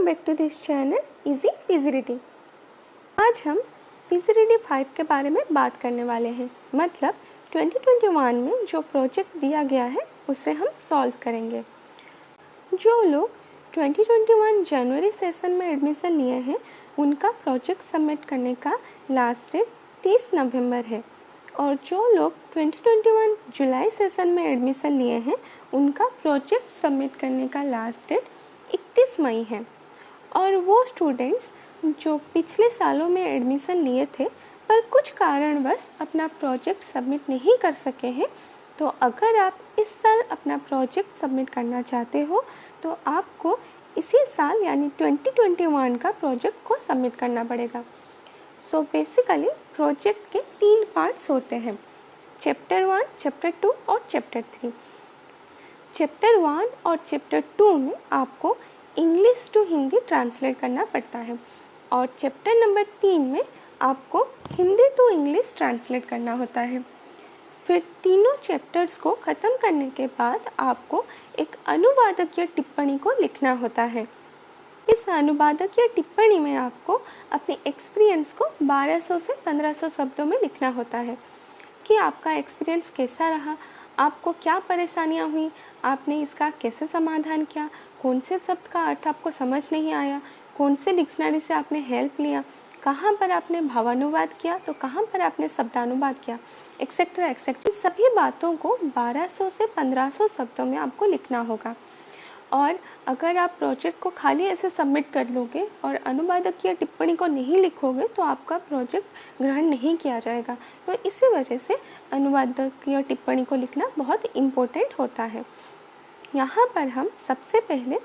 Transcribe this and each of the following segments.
Back to this channel easy PG reading. आज हम PG reading 5 के बारे में बात करने वाले हैं। मतलब 2021 में जो प्रोजेक्ट दिया गया है उसे हम सॉल्व करेंगे। जो लोग 2021 जनवरी सेशन में एडमिशन लिए हैं उनका प्रोजेक्ट सबमिट करने का लास्ट डेट 30 नवंबर है और जो लोग 2021 जुलाई सेशन में एडमिशन लिए हैं उनका प्रोजेक्ट सबमिट करने का लास्ट डेट 31 मई है। और वो स्टूडेंट्स जो पिछले सालों में एडमिशन लिए थे पर कुछ कारणवश अपना प्रोजेक्ट सबमिट नहीं कर सके हैं, तो अगर आप इस साल अपना प्रोजेक्ट सबमिट करना चाहते हो तो आपको इसी साल यानी 2021 का प्रोजेक्ट को सबमिट करना पड़ेगा। सो बेसिकली प्रोजेक्ट के 3 पार्ट्स होते हैं, चैप्टर 1, चैप्टर 2 और चैप्टर 3। चैप्टर 1 और चैप्टर 2 में आपको इंग्लिश टू हिंदी ट्रांसलेट करना पड़ता है और चैप्टर नंबर 3 में आपको हिंदी टू इंग्लिश ट्रांसलेट करना होता है। फिर तीनों चैप्टर्स को ख़त्म करने के बाद आपको एक अनुवादकीय टिप्पणी को लिखना होता है। इस अनुवादकीय टिप्पणी में आपको अपने एक्सपीरियंस को 1200 से 1500 शब्दों में लिखना होता है कि आपका एक्सपीरियंस कैसा रहा, आपको क्या परेशानियां हुई, आपने इसका कैसे समाधान किया, कौन से शब्द का अर्थ आपको समझ नहीं आया, कौन से डिक्शनरी से आपने हेल्प लिया, कहाँ पर आपने भावानुवाद किया तो कहाँ पर आपने शब्दानुवाद किया, एक्सेट्रा एक्सेट्रा। सभी बातों को 1200 से 1500 शब्दों में आपको लिखना होगा। और अगर आप प्रोजेक्ट को खाली ऐसे सबमिट कर लोगे और अनुवादकीय टिप्पणी को नहीं लिखोगे तो आपका प्रोजेक्ट ग्रहण नहीं किया जाएगा। तो इसी वजह से अनुवादकीय टिप्पणी को लिखना बहुत इम्पोर्टेंट होता है। यहाँ पर हम सबसे पहले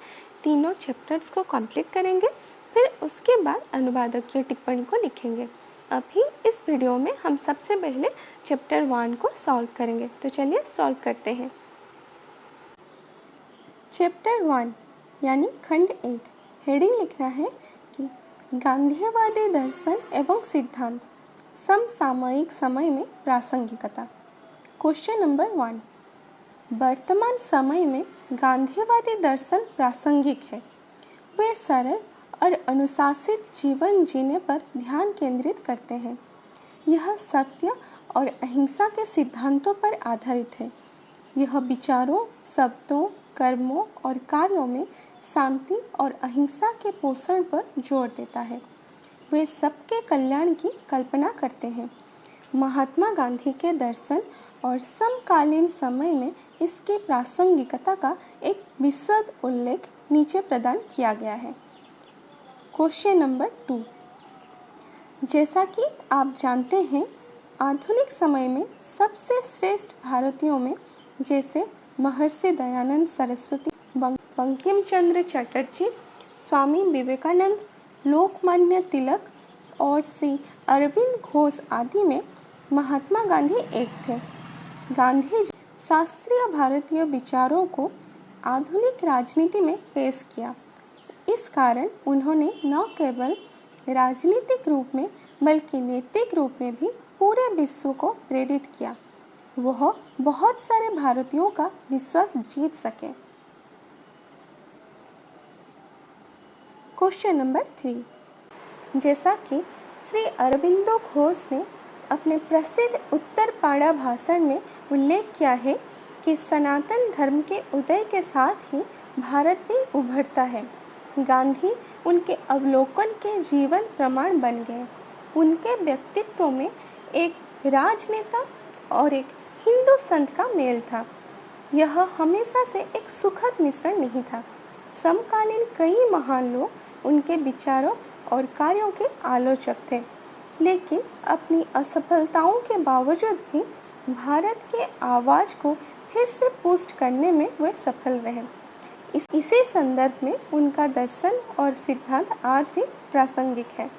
तीनों चैप्टर्स को कंप्लीट करेंगे, फिर उसके बाद अनुवादकीय टिप्पणी को लिखेंगे। अभी इस वीडियो में हम सबसे पहले चैप्टर 1 को सॉल्व करेंगे। तो चलिए सॉल्व करते हैं। चैप्टर 1 यानी खंड 1, हेडिंग लिखना है कि गांधीवादी दर्शन एवं सिद्धांत समसामयिक समय में प्रासंगिकता। क्वेश्चन नंबर 1, वर्तमान समय में गांधीवादी दर्शन प्रासंगिक है। वे सरल और अनुशासित जीवन जीने पर ध्यान केंद्रित करते हैं। यह सत्य और अहिंसा के सिद्धांतों पर आधारित है। यह विचारों, शब्दों, कर्मों और कार्यों में शांति और अहिंसा के पोषण पर जोर देता है। वे सबके कल्याण की कल्पना करते हैं। महात्मा गांधी के दर्शन और समकालीन समय में इसकी प्रासंगिकता का एक विशद उल्लेख नीचे प्रदान किया गया है। क्वेश्चन नंबर 2, जैसा कि आप जानते हैं आधुनिक समय में सबसे श्रेष्ठ भारतीयों में जैसे महर्षि दयानंद सरस्वती, बंकिम चंद्र चटर्जी, स्वामी विवेकानंद, लोकमान्य तिलक और श्री अरविंद घोष आदि में महात्मा गांधी एक थे। गांधी जी शास्त्रीय भारतीय विचारों को आधुनिक राजनीति में पेश किया। इस कारण उन्होंने न केवल राजनीतिक रूप में बल्कि नैतिक रूप में भी पूरे विश्व को प्रेरित किया। वह बहुत सारे भारतीयों का विश्वास जीत सके। क्वेश्चन नंबर 3, जैसा कि श्री अरबिंदो घोष ने अपने प्रसिद्ध उत्तरपाड़ा भाषण में उल्लेख किया है कि सनातन धर्म के उदय के साथ ही भारत भी उभरता है। गांधी उनके अवलोकन के जीवन प्रमाण बन गए। उनके व्यक्तित्व में एक राजनेता और एक हिंदू संत का मेल था। यह हमेशा से एक सुखद मिश्रण नहीं था। समकालीन कई महान लोग उनके विचारों और कार्यों के आलोचक थे, लेकिन अपनी असफलताओं के बावजूद भी भारत के आवाज़ को फिर से पुष्ट करने में वे सफल रहे। इसी संदर्भ में उनका दर्शन और सिद्धांत आज भी प्रासंगिक है।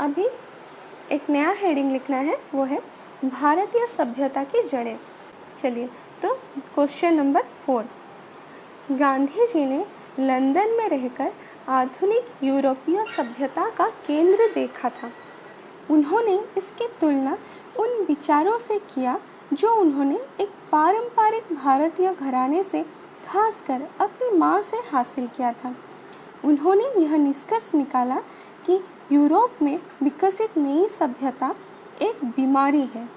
अभी एक नया हेडिंग लिखना है, वो है भारतीय सभ्यता की जड़ें। चलिए तो क्वेश्चन नंबर 4, गांधी जी ने लंदन में रहकर आधुनिक यूरोपीय सभ्यता का केंद्र देखा था। उन्होंने इसकी तुलना उन विचारों से किया जो उन्होंने एक पारंपरिक भारतीय घराने से खासकर अपनी माँ से हासिल किया था। उन्होंने यह निष्कर्ष निकाला कि यूरोप में विकसित नई सभ्यता एक बीमारी है।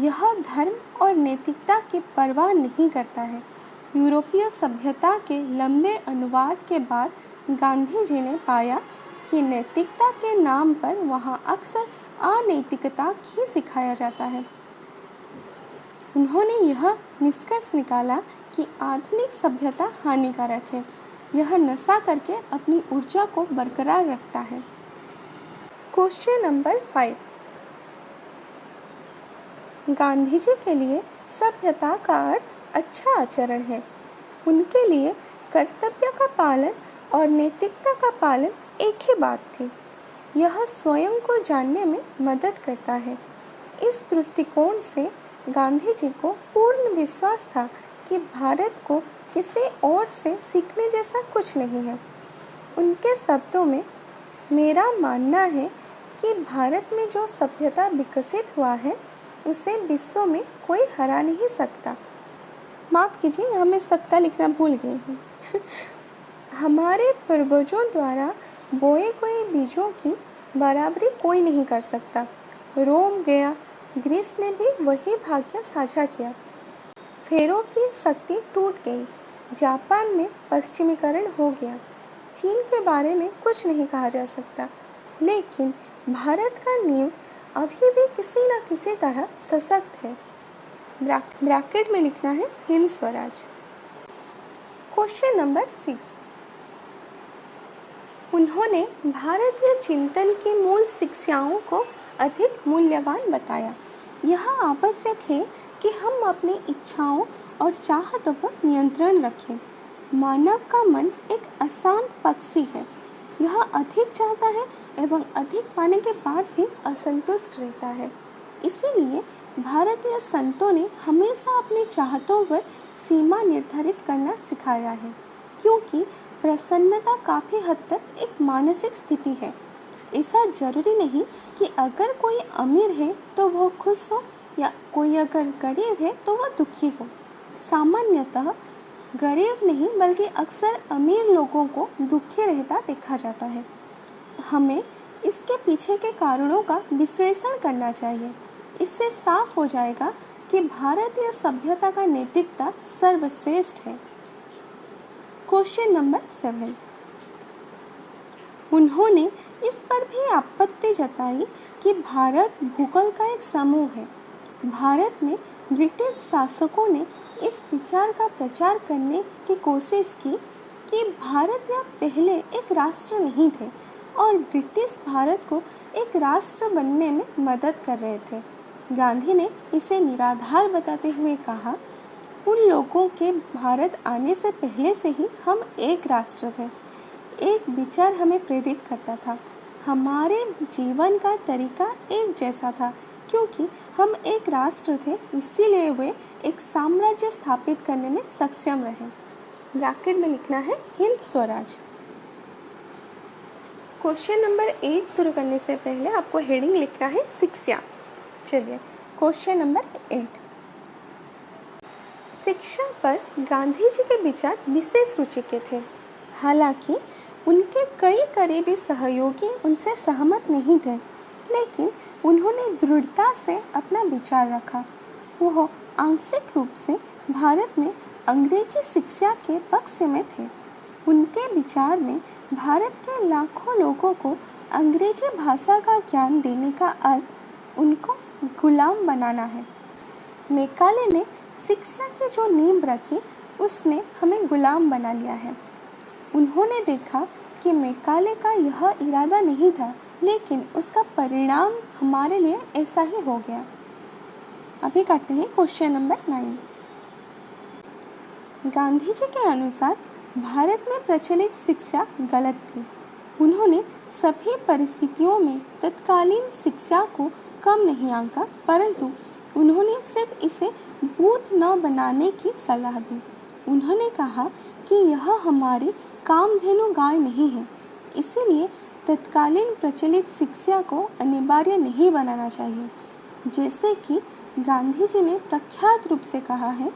यह धर्म और नैतिकता की परवाह नहीं करता है। यूरोपीय सभ्यता के लंबे अनुवाद के बाद गांधी जी ने पाया कि नैतिकता के नाम पर वहाँ अक्सर अनैतिकता ही सिखाया जाता है। उन्होंने यह निष्कर्ष निकाला कि आधुनिक सभ्यता हानिकारक है। यह नशा करके अपनी ऊर्जा को बरकरार रखता है। Question number 5। गांधी जी के लिए सभ्यता का अर्थ अच्छा आचरण है। उनके लिए कर्तव्य का पालन और नैतिकता का पालन एक ही बात थी। यह स्वयं को जानने में मदद करता है। इस दृष्टिकोण से गांधी जी को पूर्ण विश्वास था कि भारत को किसी और से सीखने जैसा कुछ नहीं है। उनके शब्दों में, मेरा मानना है कि भारत में जो सभ्यता विकसित हुआ है उसे विश्व में कोई हरा नहीं सकता। माफ़ कीजिए, यहाँ मैं सकता लिखना भूल गई हूँ। हमारे पूर्वजों द्वारा बोए गए बीजों की बराबरी कोई नहीं कर सकता। रोम गया, ग्रीस ने भी वही भाग्य साझा किया। फेरो की शक्ति टूट गई, जापान में पश्चिमीकरण हो गया। चीन के बारे में कुछ नहीं कहा जा सकता, लेकिन भारत का नींव अभी भी किसी न किसी तरह सशक्त है। ब्रैकेट में लिखना है हिंद स्वराज। Question number 6। उन्होंने भारतीय चिंतन की मूल शिक्षाओं को अधिक मूल्यवान बताया। यह आवश्यक है कि हम अपनी इच्छाओं और चाहतों पर नियंत्रण रखें। मानव का मन एक अशांत पक्षी है। यह अधिक चाहता है एवं अधिक पाने के बाद भी असंतुष्ट रहता है। इसीलिए भारतीय संतों ने हमेशा अपनी चाहतों पर सीमा निर्धारित करना सिखाया है, क्योंकि प्रसन्नता काफ़ी हद तक एक मानसिक स्थिति है। ऐसा जरूरी नहीं कि अगर कोई अमीर है तो वह खुश हो या कोई अगर गरीब है तो वह दुखी हो। सामान्यतः गरीब नहीं बल्कि अक्सर अमीर लोगों को दुखी रहता देखा जाता है। हमें इसके पीछे के कारणों का विश्लेषण करना चाहिए। इससे साफ हो जाएगा कि भारतीय सभ्यता का नैतिकता सर्वश्रेष्ठ है। Question number 7। उन्होंने इस पर भी आपत्ति जताई कि भारत भूगोल का एक समूह है। भारत में ब्रिटिश शासकों ने इस विचार का प्रचार करने की कोशिश की कि भारत या पहले एक राष्ट्र नहीं थे और ब्रिटिश भारत को एक राष्ट्र बनने में मदद कर रहे थे। गांधी ने इसे निराधार बताते हुए कहा, उन लोगों के भारत आने से पहले से ही हम एक राष्ट्र थे। एक विचार हमें प्रेरित करता था। हमारे जीवन का तरीका एक जैसा था, क्योंकि हम एक राष्ट्र थे, इसीलिए वे एक साम्राज्य स्थापित करने में सक्षम रहे। ब्रैकेट में लिखना है हिंद स्वराज। क्वेश्चन नंबर 8 शुरू करने से पहले आपको हेडिंग लिखना है शिक्षा। चलिए क्वेश्चन नंबर 8। शिक्षा पर गांधी जी के विचार विशेष रुचि के थे। हालांकि उनके कई करीबी सहयोगी उनसे सहमत नहीं थे, लेकिन उन्होंने दृढ़ता से अपना विचार रखा। वह आंशिक रूप से भारत में अंग्रेजी शिक्षा के पक्ष में थे। उनके विचार में भारत के लाखों लोगों को अंग्रेजी भाषा का ज्ञान देने का अर्थ उनको गुलाम बनाना है। मैकाले ने शिक्षा की जो नींव रखी, उसने हमें गुलाम बना लिया है। उन्होंने देखा कि मैकाले का यह इरादा नहीं था, लेकिन उसका परिणाम हमारे लिए ऐसा ही हो गया। अभी करते हैं क्वेश्चन नंबर 9। गांधी जी के अनुसार भारत में प्रचलित शिक्षा गलत थी। उन्होंने सभी परिस्थितियों में तत्कालीन शिक्षा को कम नहीं आंका, परंतु उन्होंने सिर्फ इसे बूथ न बनाने की सलाह दी। उन्होंने कहा कि यह हमारी कामधेनु गाय नहीं है, इसीलिए तत्कालीन प्रचलित शिक्षा को अनिवार्य नहीं बनाना चाहिए। जैसे कि गांधी जी ने प्रख्यात रूप से कहा है,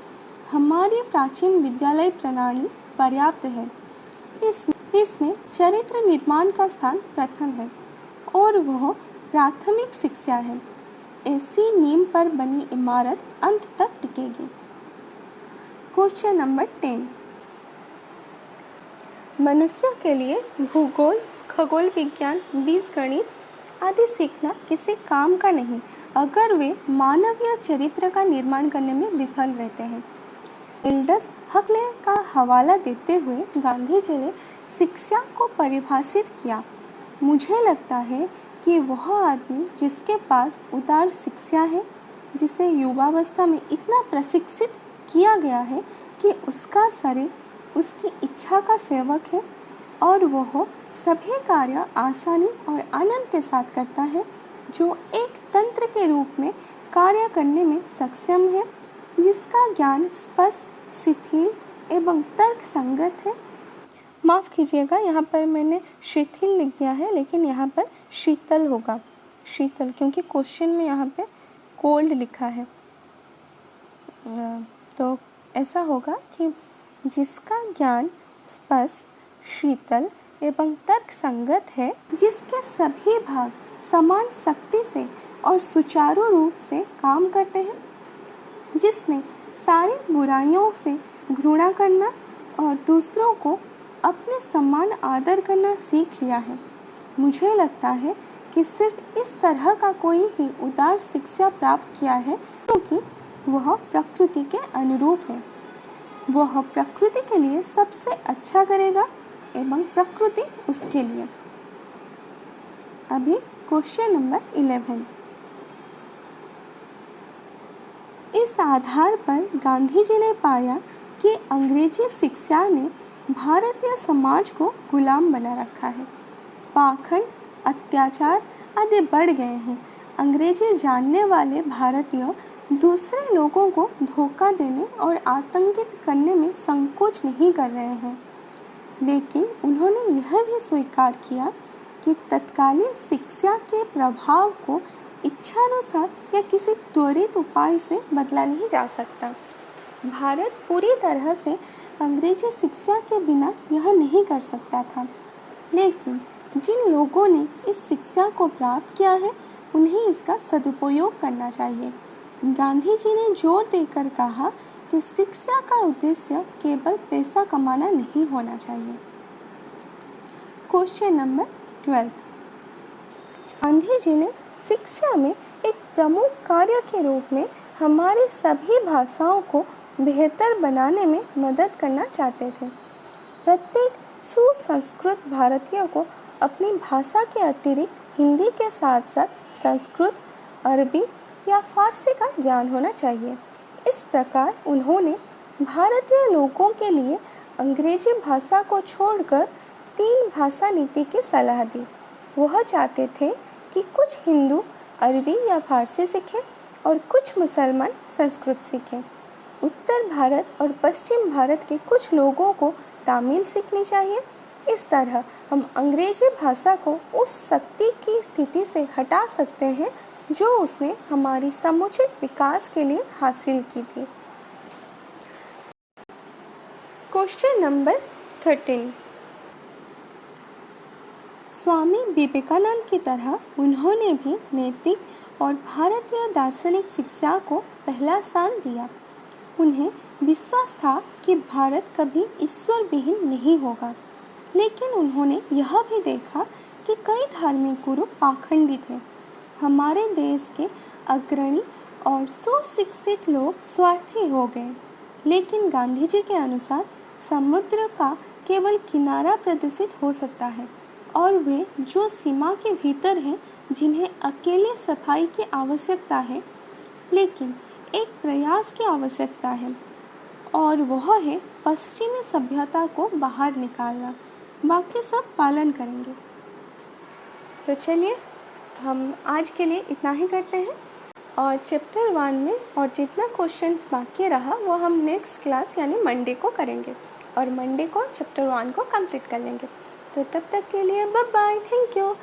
हमारी प्राचीन विद्यालय प्रणाली पर्याप्त है। इसमें चरित्र निर्माण का स्थान प्रथम है और वह प्राथमिक शिक्षा है। ऐसी नींव पर बनी इमारत अंत तक टिकेगी। Question number 10। मनुष्य के लिए भूगोल, खगोल विज्ञान, बीजगणित आदि सीखना किसी काम का नहीं अगर वे मानवीय चरित्र का निर्माण करने में विफल रहते हैं। एल्डस हक्सले का हवाला देते हुए गांधी जी ने शिक्षा को परिभाषित किया। मुझे लगता है कि वह आदमी जिसके पास उदार शिक्षा है, जिसे युवावस्था में इतना प्रशिक्षित किया गया है कि उसका शरीर उसकी इच्छा का सेवक है और वह सभी कार्य आसानी और आनंद के साथ करता है, जो एक तंत्र के रूप में कार्य करने में सक्षम है, जिसका ज्ञान स्पष्ट, शिथिल एवं तर्क संगत है। माफ़ कीजिएगा, यहाँ पर मैंने शिथिल लिख दिया है, लेकिन यहाँ पर शीतल होगा, शीतल, क्योंकि क्वेश्चन में यहाँ पे कोल्ड लिखा है। तो ऐसा होगा कि जिसका ज्ञान स्पष्ट, शीतल एवं तर्क संगत है, जिसके सभी भाग समान शक्ति से और सुचारू रूप से काम करते हैं, जिसने सारी बुराइयों से घृणा करना और दूसरों को अपने समान आदर करना सीख लिया है। मुझे लगता है कि सिर्फ इस तरह का कोई ही उदार शिक्षा प्राप्त किया है, क्योंकि वह प्रकृति के अनुरूप है। वह प्रकृति के लिए सबसे अच्छा करेगा एवं प्रकृति उसके लिए। अभी क्वेश्चन नंबर 11। इस आधार पर गांधी जी ने पाया कि अंग्रेजी शिक्षा ने भारतीय समाज को गुलाम बना रखा है। पाखंड, अत्याचार आदि बढ़ गए हैं। अंग्रेजी जानने वाले भारतीय दूसरे लोगों को धोखा देने और आतंकित करने में संकोच नहीं कर रहे हैं, लेकिन उन्होंने यह भी स्वीकार किया कि तत्कालीन शिक्षा के प्रभाव को इच्छानुसार या किसी त्वरित उपाय से बदला नहीं जा सकता। भारत पूरी तरह से अंग्रेजी शिक्षा के बिना यह नहीं कर सकता था, लेकिन जिन लोगों ने इस शिक्षा को प्राप्त किया है उन्हें इसका सदुपयोग करना चाहिए। गांधी जी ने जोर देकर कहा कि शिक्षा का उद्देश्य केवल पैसा कमाना नहीं होना चाहिए। Question number 12। गांधी जी ने शिक्षा में एक प्रमुख कार्य के रूप में हमारी सभी भाषाओं को बेहतर बनाने में मदद करना चाहते थे। प्रत्येक सुसंस्कृत भारतीय को अपनी भाषा के अतिरिक्त हिंदी के साथ साथ संस्कृत, अरबी या फारसी का ज्ञान होना चाहिए। इस प्रकार उन्होंने भारतीय लोगों के लिए अंग्रेजी भाषा को छोड़कर 3 भाषा नीति की सलाह दी। वह चाहते थे कि कुछ हिंदू अरबी या फारसी सीखें और कुछ मुसलमान संस्कृत सीखें। उत्तर भारत और पश्चिम भारत के कुछ लोगों को तमिल सीखनी चाहिए। इस तरह हम अंग्रेजी भाषा को उस शक्ति की स्थिति से हटा सकते हैं जो उसने हमारी समुचित विकास के लिए हासिल की थी। Question number 13। स्वामी विवेकानंद की तरह उन्होंने भी नैतिक और भारतीय दार्शनिक शिक्षा को पहला स्थान दिया। उन्हें विश्वास था कि भारत कभी ईश्वर विहीन नहीं होगा, लेकिन उन्होंने यह भी देखा कि कई धार्मिक गुरु पाखंडी थे। हमारे देश के अग्रणी और सुशिक्षित लोग स्वार्थी हो गए, लेकिन गांधी जी के अनुसार समुद्र का केवल किनारा प्रदूषित हो सकता है और वे जो सीमा के भीतर हैं, जिन्हें अकेले सफाई की आवश्यकता है, लेकिन एक प्रयास की आवश्यकता है, और वह है पश्चिमी सभ्यता को बाहर निकालना। बाकी सब पालन करेंगे। तो चलिए हम आज के लिए इतना ही करते हैं, और चैप्टर 1 में और जितना क्वेश्चंस बाकी रहा वो हम नेक्स्ट क्लास यानी मंडे को करेंगे, और मंडे को चैप्टर 1 को कंप्लीट कर लेंगे। तो तब तक के लिए बाय बाय, थैंक यू।